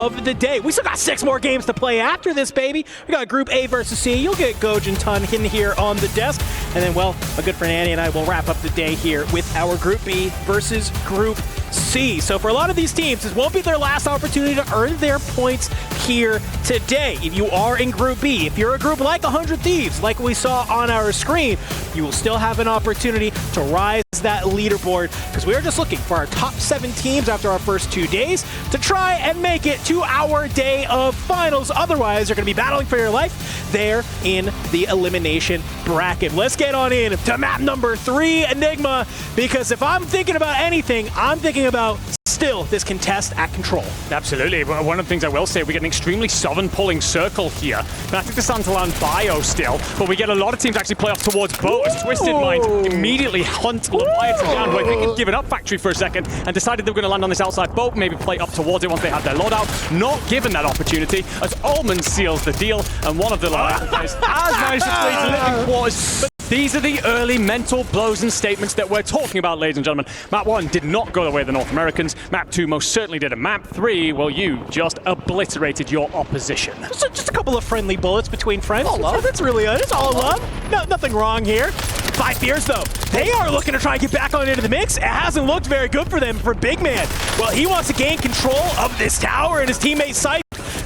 of the day. We still got 6 more games to play after this, baby. We got Group A versus C. You'll get Goj and Tun in here on the desk. And then, well, my good friend Annie and I will wrap up the day here with our Group B versus Group C. So for a lot of these teams, this won't be their last opportunity to earn their points here today. If you are in Group B, if you're a group like 100 Thieves, like we saw on our screen, you will still have an opportunity to rise that leaderboard, because we are just looking for our top 7 teams after our first 2 days to try and make it to our day of finals. Otherwise, you're going to be battling for your life there in the elimination bracket. Let's get on in to map number 3, Enigma, because if I'm thinking about anything, I'm thinking about still this contest at control. Absolutely. One of the things I will say, we get an extremely southern pulling circle here. And I think the Santalan bio still, but we get a lot of teams actually play off towards boat as Twisted Mind immediately hunt Leviathan down, who I think had given up factory for a second and decided they were going to land on this outside boat, maybe play up towards it once they had their loadout. Not given that opportunity as Ullman seals the deal, and one of the Leviathan players has managed to play to living quarters. But these are the early mental blows and statements that we're talking about, ladies and gentlemen. Map 1 did not go the way of the North Americans. Map 2 most certainly did. And Map 3, well, you just obliterated your opposition. Just a couple of friendly bullets between friends. All love. That's really good. It's all love. No, nothing wrong here. 5 Fears, though. They are looking to try and get back on into the mix. It hasn't looked very good for them, for Big Man. Well, he wants to gain control of this tower and his teammate Sight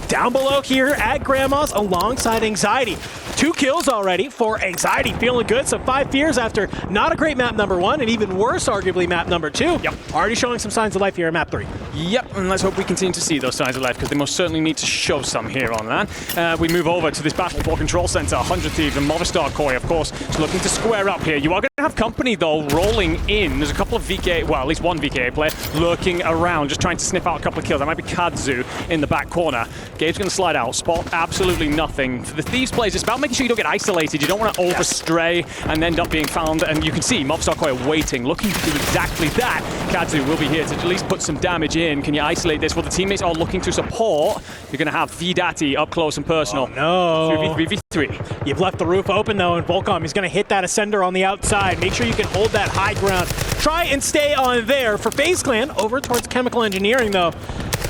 down below here at Grandma's alongside Anxiety. 2 kills already for Anxiety, feeling good. So 5 Fears after not a great map number 1, and even worse, arguably, map number 2. Yep. Already showing some signs of life here in map 3. Yep, and let's hope we continue to see those signs of life, because they most certainly need to show some here on that. We move over to this battle for Control Center. 100 Thieves and Movistar Koi, of course, is looking to square up here. You are going to have company, though, rolling in. There's a couple of VK, well, at least one VKA player lurking around, just trying to sniff out a couple of kills. That might be Kadzu in the back corner. Gabe's going to slide out, spot absolutely nothing. For the Thieves players, it's about making sure you don't get isolated. You don't want to overstray and end up being found. And you can see Movistar Koi waiting, looking to do exactly that. Kadzu will be here to at least put some damage in. Can you isolate this? Well, the teammates are looking to support. You're going to have Vidati up close and personal. Oh, no. 3v3, V3. You've left the roof open, though, and Volcom is going to hit that Ascender on the outside. Make sure you can hold that high ground. Try and stay on there. For FaZe Clan, over towards Chemical Engineering, though,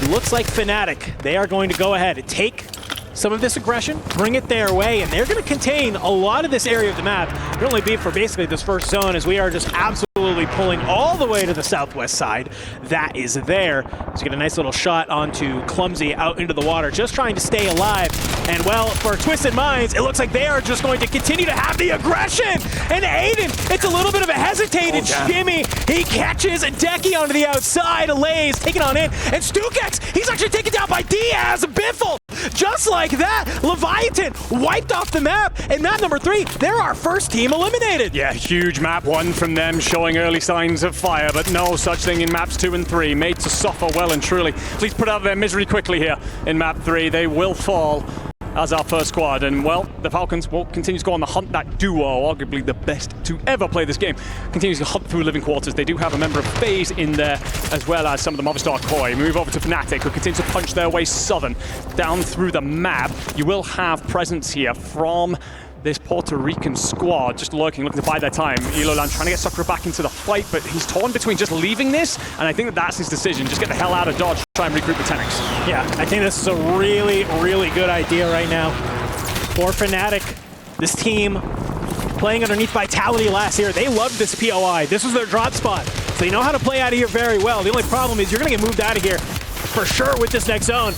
looks like Fnatic. They are going to go ahead and take some of this aggression, bring it their way, and they're going to contain a lot of this area of the map. It'll only be for basically this first zone, as we are just absolutely pulling all the way to the southwest side. That is there. Let's get a nice little shot onto Clumsy out into the water, just trying to stay alive. And well, for Twisted Minds, it looks like they are just going to continue to have the aggression. And Aiden, it's a little bit of a hesitated shimmy. He catches Deki onto the outside. Lays taken on in. And Stukex, he's actually taken down by Diaz. Biffle, just like that. Leviathan wiped off the map. And map number 3, they're our first team eliminated. Yeah, huge map 1 from them, showing early signs of fire, but no such thing in maps 2 and 3. Made to suffer well and truly. Please put out their misery quickly here in map 3. They will fall as our first squad, and well, the Falcons will continue to go on the hunt. That duo, arguably the best to ever play this game, continues to hunt through living quarters. They do have a member of FaZe in there, as well as some of the Movistar Koi. Move over to Fnatic, who continue to punch their way southern down through the map. You will have presence here from this Puerto Rican squad, just looking to buy their time. Elolan trying to get Sakura back into the fight, but he's torn between just leaving this, and I think that's his decision. Just get the hell out of Dodge, try and recruit the Tenix. Yeah, I think this is a really, really good idea right now for Fnatic. This team playing underneath Vitality last year, they loved this POI. This was their drop spot, so they know how to play out of here very well. The only problem is you're going to get moved out of here for sure with this next zone.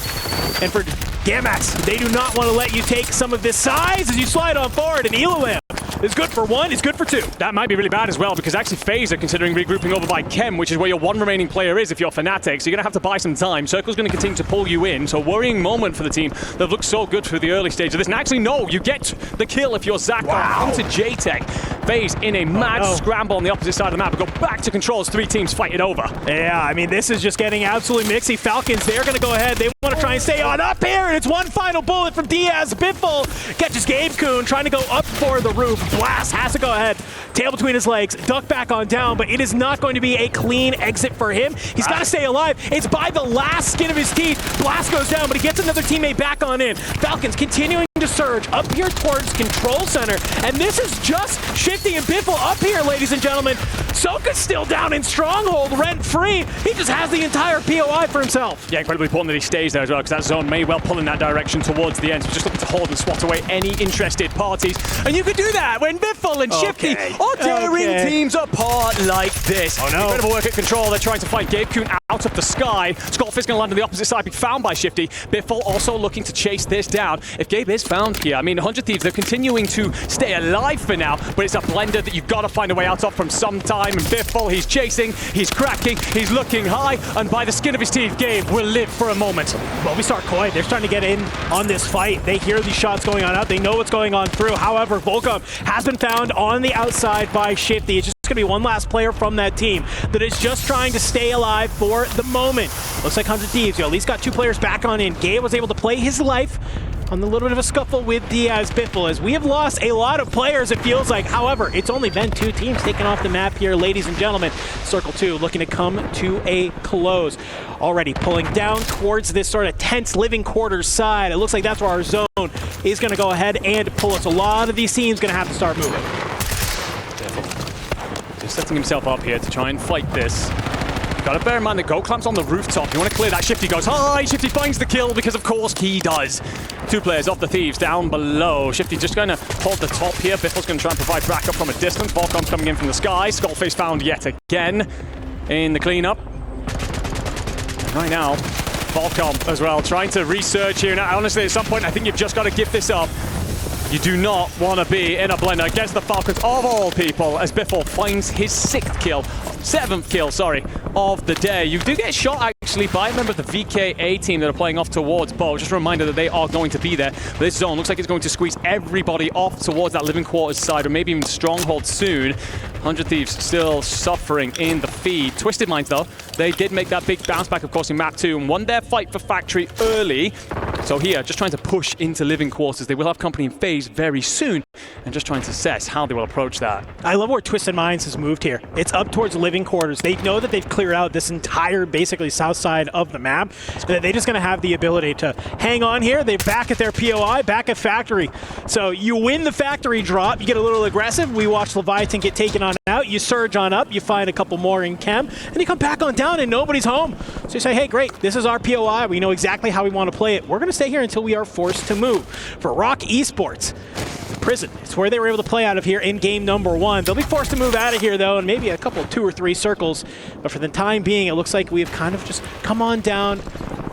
And for Gamax, they do not want to let you take some of this size as you slide on forward, and Elolan is good for 1, is good for 2. That might be really bad as well, because actually FaZe are considering regrouping over by Chem, which is where your 1 remaining player is if you're Fnatic, so you're going to have to buy some time. Circle's going to continue to pull you in, so worrying moment for the team. They've looked so good through the early stage of this, and actually no, you get the kill if you're Zakar into J-Tech. FaZe in a mad scramble on the opposite side of the map, but go back to control as 3 teams fight it over. Yeah, I mean, this is just getting absolutely mixy. Falcons, they're going to go ahead. They want to try and stay on up here, and it's one final bullet from Diaz. Biffle catches Gabe Kuhn, trying to go up for the roof. Blast has to go ahead. Tail between his legs, duck back on down, but it is not going to be a clean exit for him. He's got to stay alive. It's by the last skin of his teeth. Blast goes down, but he gets another teammate back on in. Falcons continuing to to surge up here towards Control Center. And this is just Shifty and Biffle up here, ladies and gentlemen. Soka's still down in Stronghold, rent-free. He just has the entire POI for himself. Yeah, incredibly important that he stays there as well, because that zone may well pull in that direction towards the end. So just looking to hold and swat away any interested parties. And you could do that when Biffle and Shifty are tearing teams apart like this. Oh no. Incredible work at Control. They're trying to fight Gabe Kuhn out of the sky. Skullfist going to land on the opposite side, be found by Shifty. Biffle also looking to chase this down. If Gabe is found here, I mean, 100 Thieves, they're continuing to stay alive for now, but it's a blender that you've got to find a way out of from some time. And Biffle, he's chasing, he's cracking, he's looking high, and by the skin of his teeth, Gabe will live for a moment. Well, we start Koi. They're starting to get in on this fight. They hear these shots going on out. They know what's going on through. However, Volcom has been found on the outside by Shifty. It's just going to be one last player from that team that is just trying to stay alive for the moment. Looks like 100 Thieves, at least got 2 players back on in. Gabe was able to play his life on the little bit of a scuffle with Diaz Biffle, as we have lost a lot of players, it feels like. However, it's only been 2 teams taken off the map here, ladies and gentlemen. Circle 2 looking to come to a close. Already pulling down towards this sort of tense living quarters side. It looks like that's where our zone is going to go ahead and pull us. A lot of these teams going to have to start moving. Just setting himself up here to try and fight this. Gotta bear in mind that Goat Clamp's on the rooftop. You want to clear that. Shifty goes high. Shifty finds the kill, because of course he does. 2 players off the Thieves down below. Shifty just going to hold the top here. Biffle's going to try and provide backup from a distance. Volcom coming in from the sky. Skullface found yet again in the cleanup. And right now, Volcom as well, trying to research here. Now, honestly, at some point, I think you've just got to give this up. You do not want to be in a blender against the Falcons of all people, as Biffle finds his 7th kill, of the day. You do get shot actually by a member of the VKA team that are playing off towards Bo. Just a reminder that they are going to be there. This zone looks like it's going to squeeze everybody off towards that living quarters side, or maybe even Stronghold soon. 100 Thieves still suffering in the feed. Twisted Minds, though, they did make that big bounce back, of course, in map 2 and won their fight for Factory early. So here, just trying to push into living quarters. They will have company in phase very soon, and just trying to assess how they will approach that. I love where Twisted Minds has moved here. It's up towards living quarters. They know that they've cleared out this entire, basically, south side of the map. They're just going to have the ability to hang on here. They're back at their POI, back at Factory. So you win the Factory drop, you get a little aggressive. We watch Leviathan get taken on out. You surge on up, you find a couple more in chem, and you come back on down and nobody's home. So you say, hey, great, this is our POI. We know exactly how we want to play it. We're going to stay here until we are forced to move. For Rock Esports, Prison, it's where they were able to play out of here in game number 1. They'll be forced to move out of here, though, in maybe a couple, 2 or 3 circles. But for the time being, it looks like we have kind of just come on down.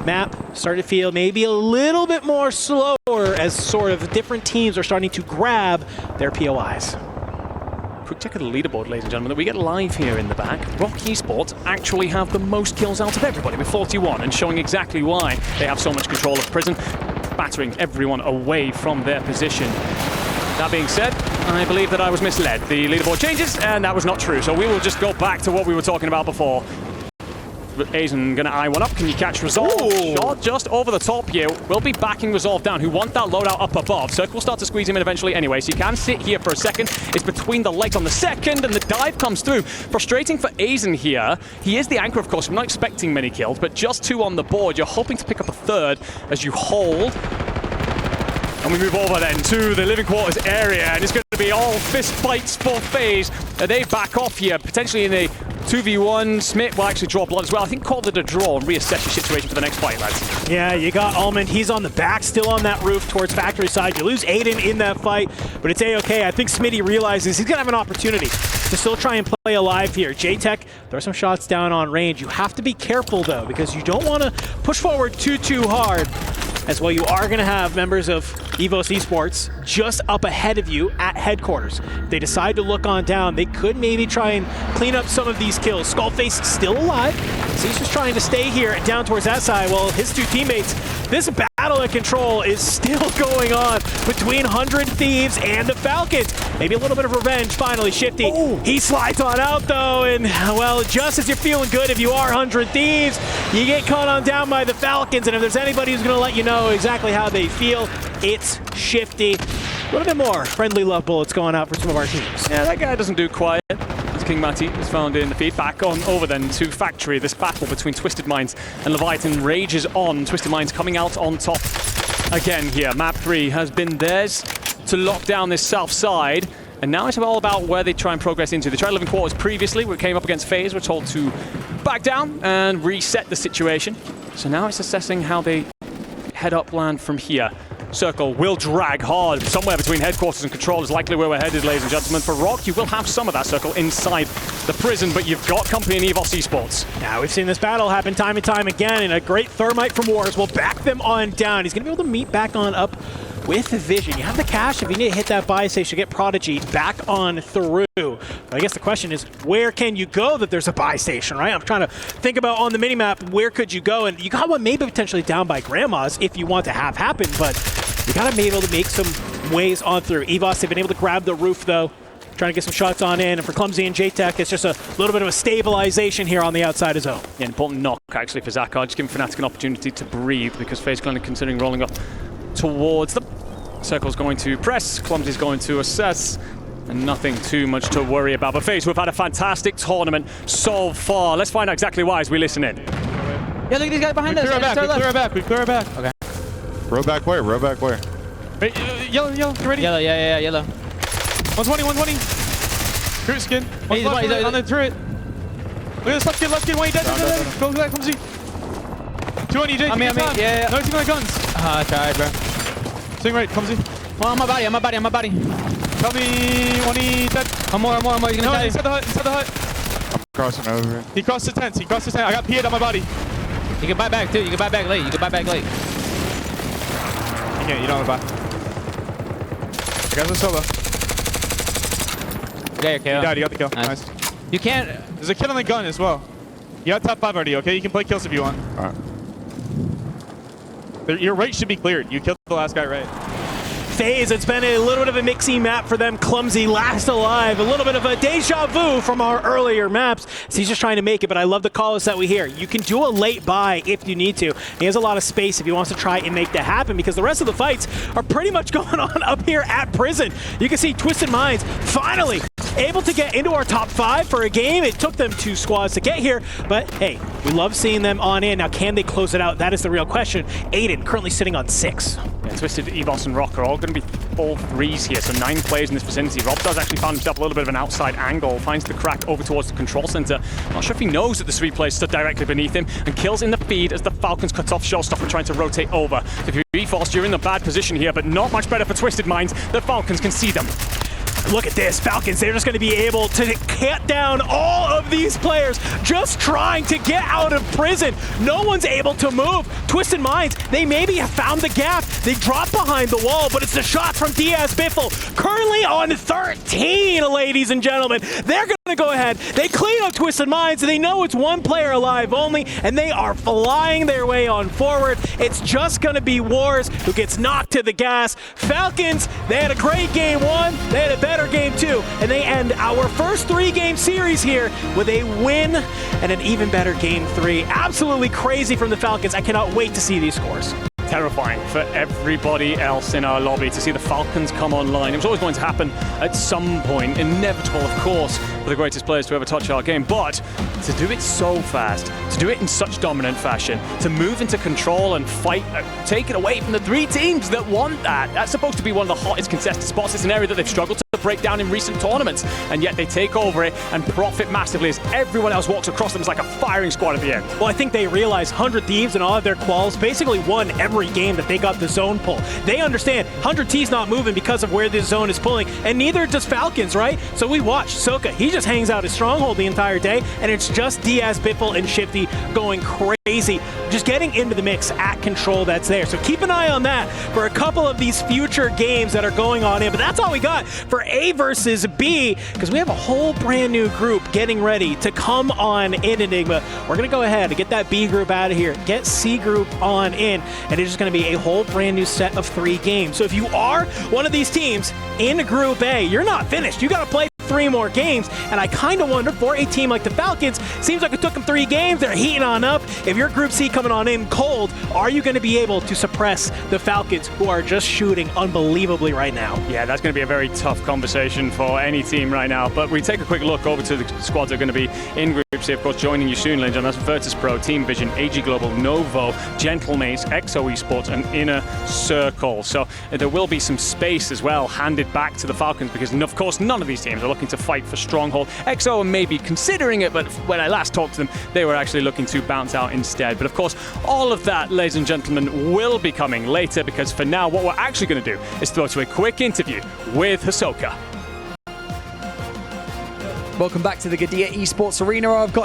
Map started to feel maybe a little bit more slower, as sort of different teams are starting to grab their POIs. Quick check of the leaderboard, ladies and gentlemen, that we get live here in the back. Rock Esports actually have the most kills out of everybody with 41, and showing exactly why they have so much control of Prison, battering everyone away from their position. That being said, I believe that I was misled. The leaderboard changes, and that was not true. So we will just go back to what we were talking about before. Aizen gonna eye one up. Can you catch Resolve? Ooh. Shot just over the top here. We'll be backing Resolve down, who want that loadout up above. Circle will start to squeeze him in eventually anyway, so you can sit here for a second. It's between the lights on the second, and the dive comes through. Frustrating for Aizen here. He is the anchor, of course. We're not expecting many kills, but just 2 on the board. You're hoping to pick up a 3rd as you hold. And we move over then to the living quarters area, and it's going to be all fist fights for phase. They back off here, potentially in a 2v1. Smith will actually draw blood as well. I think call it a draw and reassess your situation for the next fight, lads. Yeah, you got Almond. He's on the back, still on that roof towards Factory side. You lose Aiden in that fight, but it's A-okay. I think Smitty realizes he's going to have an opportunity to still try and play alive here. J-Tech, throw some shots down on range. You have to be careful, though, because you don't want to push forward too hard. As well, you are going to have members of EVOS Esports just up ahead of you at headquarters. If they decide to look on down, they could maybe try and clean up some of these kills. Skullface still alive, so he's just trying to stay here and down towards that side. Well, his 2 teammates, this battle at Control is still going on between 100 Thieves and the Falcons. Maybe a little bit of revenge finally. Shifty, he slides on out though, and well, just as you're feeling good, if you are 100 Thieves, you get caught on down by the Falcons, and if there's anybody who's going to let you know exactly how they feel, it's Shifty. A little bit more friendly love bullets going out for some of our teams. Yeah, that guy doesn't do quiet. As King Matty is found in the feed. Back on over then to Factory. This battle between Twisted Minds and Leviathan rages on. Twisted Minds coming out on top again here. Map 3 has been theirs to lock down this south side. And now it's all about where they try and progress into. They tried living quarters previously. We came up against FaZe. We're told to back down and reset the situation. So now it's assessing how they head upland from here. Circle will drag hard somewhere between headquarters and control is likely where we're headed, ladies and gentlemen. For Rock, you will have some of that circle inside the prison, but you've got company in EVOS Esports. Now we've seen this battle happen time and time again, and a great thermite from Wars will back them on down. He's going to be able to meet back on up with Vision. You have the cash if you need to hit that buy station, get Prodigy back on through. But I guess the question is, where can you go that there's a buy station, right? I'm trying to think about on the minimap, where could you go? And you got one maybe potentially down by Grandma's if you want to have happen, but you got to be able to make some ways on through. EVOS, they've been able to grab the roof though, trying to get some shots on in, and for Clumsy and JTech, it's just a little bit of a stabilization here on the outside of zone. Yeah, important knock actually for Zakar, just giving Fnatic an opportunity to breathe because FaZe Clan are considering rolling up towards them. Circle's going to press, Clumsy's going to assess, and nothing too much to worry about. But FaZe, we've had a fantastic tournament so far. Let's find out exactly why as we listen in. Yeah, look at these guys behind us. We clear our back. Okay. Row back where? Hey, yellow, you ready? Yellow, yeah, yellow. 120. Turret skin. He's on the turret. Look at this left skin, why you dead? Go back, Clumsy. 200, Jay. I'm me, yeah. No, he's my guns. It's alright, bro. Swing right, Clumsy. Oh, on my body. Tell me when he dead. One more. He's gonna die. Inside the hut. I'm crossing over. He crossed the tent. I got PA'd on my body. You can buy back too. You can buy back late. You don't have a buy. I got the solo. Yeah, your kill. You died, you got the kill. Nice. You can't. There's a kill on the gun as well. You got top 5 already, okay? You can play kills if you want. Alright. Your right should be cleared. You killed the last guy right. FaZe, it's been a little bit of a mixy map for them. Clumsy last alive. A little bit of a deja vu from our earlier maps. So he's just trying to make it, but I love the calls that we hear. You can do a late buy if you need to. He has a lot of space if he wants to try and make that happen because the rest of the fights are pretty much going on up here at prison. You can see Twisted Minds finally able to get into our top 5 for a game. It took them 2 squads to get here, but hey, we love seeing them on in. Now, can they close it out? That is the real question. Aiden currently sitting on 6. Yeah, Twisted, EVOS, and Rock are all going to be all 3s here, so 9 players in this vicinity. Rob does actually find himself a little bit of an outside angle, finds the crack over towards the control center. Not sure if he knows that the 3 players stood directly beneath him, and kills in the feed as the Falcons cut off Showstopper trying to rotate over. So if you're EVOS, you're in the bad position here, but not much better for Twisted Minds. The Falcons can see them. Look at this, Falcons, they're just going to be able to cut down all of these players just trying to get out of prison. No one's able to move. Twisted Minds, they maybe have found the gap. They drop behind the wall, but it's the shot from Diaz Biffle. Currently on 13, ladies and gentlemen. They're going to go ahead. They clean up Twisted Minds. They know it's 1 player alive only, and they are flying their way on forward. It's just going to be Wars who gets knocked to the gas. Falcons, they had a great game 1. They had a better game 2, and they end our first 3-game series here with a win and an even better game 3. Absolutely crazy from the Falcons. I cannot wait to see these scores. Terrifying for everybody else in our lobby to see the Falcons come online. It was always going to happen at some point. Inevitable, of course, for the greatest players to ever touch our game. But to do it so fast, to do it in such dominant fashion, to move into control and fight, take it away from the 3 teams that want that. That's supposed to be one of the hottest contested spots. It's an area that they've struggled to break down in recent tournaments, and yet they take over it and profit massively as everyone else walks across them as like a firing squad at the end. Well, I think they realize 100 Thieves and all of their quals basically won every game that they got the zone pull. They understand 100 T's not moving because of where this zone is pulling, and neither does Falcons, right? So we watch Soka. He just hangs out his stronghold the entire day, and it's just Diaz, Biffle, and Shifty going crazy, just getting into the mix at control that's there. So keep an eye on that for a couple of these future games that are going on in. But that's all we got for A versus B, because we have a whole brand new group getting ready to come on in Enigma. We're going to go ahead and get that B group out of here, get C group on in, and it's just going to be a whole brand new set of 3 games. So if you are one of these teams in Group A, you're not finished. You got to play for 3 more games, and I kind of wonder, for a team like the Falcons, seems like it took them 3 games, they're heating on up. If you're Group C coming on in cold, are you going to be able to suppress the Falcons, who are just shooting unbelievably right now? Yeah, that's going to be a very tough conversation for any team right now. But we take a quick look over to the squads that are going to be in Group C. Of course, joining you soon, Linda, and that's Virtus.pro, Team Vision, AG Global, Novo, Gentlemates, XO Esports, and Inner Circle. So there will be some space as well handed back to the Falcons, because of course none of these teams are looking to fight for Stronghold. XO may be considering it, but when I last talked to them, they were actually looking to bounce out instead. But of course, all of that, ladies and gentlemen, will be coming later, because for now, what we're actually going to do is throw to a quick interview with Hisoka. Welcome back to the Gadia Esports Arena. I've got